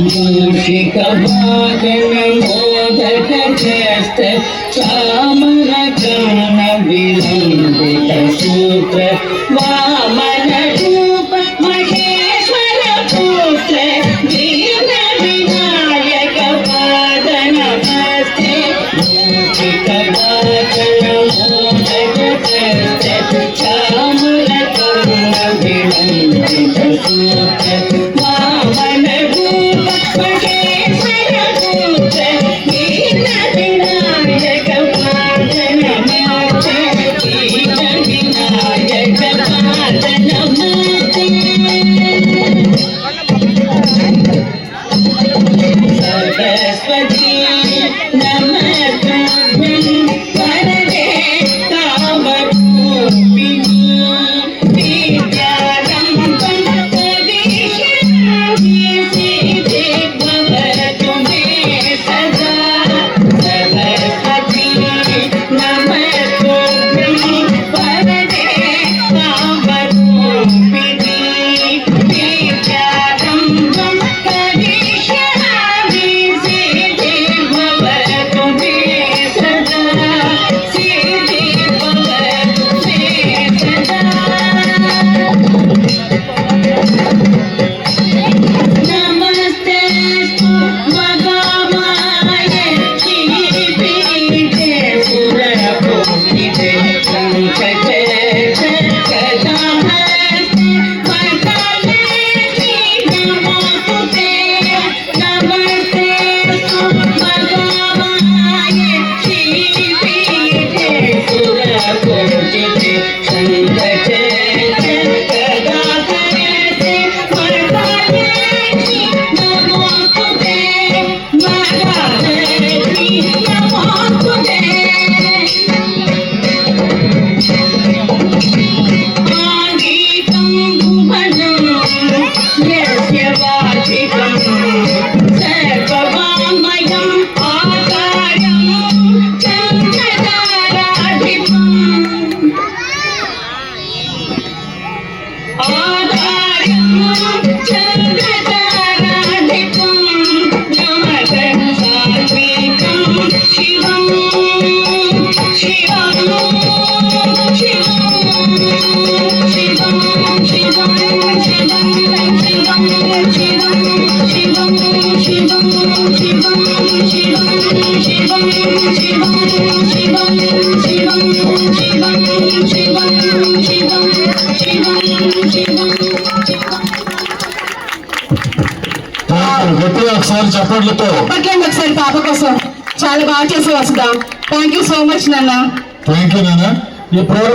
మూషిక వాగన మోదక చేస్తే చామర కర్ణ విలంబిత సూత్ర వామన రూప మహేశ్వర పుత్ర దీన వినాయక పాద నమస్తే మూషిక వాగన మోదక చేస్తే చామర కర్ణ విలంబిత సూత్ర వామన రూప మహేశ్వర పుత్ర దీన వినాయక పాద నమస్తే దీన వినాయక పాద నమస్తే सरस्वती नमस्तुभ्यं वरदे कामरूपिणी विद्यारम्भं करिष्यामि सिद्धि भवतु मे सदा सरस्वती नमस्तुभ्यं वरदे कामरूपिणी विद्यारम्भं करिष्यामि सिद्धि भवतु मे सदा सिद्धि भवतु मे सदा नमस्तेस्तु भगवाय श्रीपीठे सुरपूजिते पंकजकदाहस्ते वरदलक्ष्मी नमोस्तुते नमस्तेस्तु भगवाय श्रीपीठे सुरपूजिते पंकजकदाहस्ते वरदलक्ष्मी नमोस्तुते महालक्ष्मी नमोस्तुते आगीतं भुवनं यस्य वाचिकं सर्ववाङ्मयम् आकारं चन्द्रताराधिपम् आधारं चन्द्रताराधिपं नमः सात्विकं शिवं शिवं शिवं शिवं शिवं शिवं शिवं शिवं शिवं शिवं शिवं शिवं शिवं शिवं शिवं शिवं शिवं शिवं शिवं గట్టిగా ఒకసారి చప్పట్లతో చెప్పట్లేదు ఒకసారి పాప కోసం చాలా బాగా చేసి వస్తుందా. థ్యాంక్ యూ సో మచ్ నాన్న. థ్యాంక్ యూ నాన్న. ఈ ప్రోగ్రామ్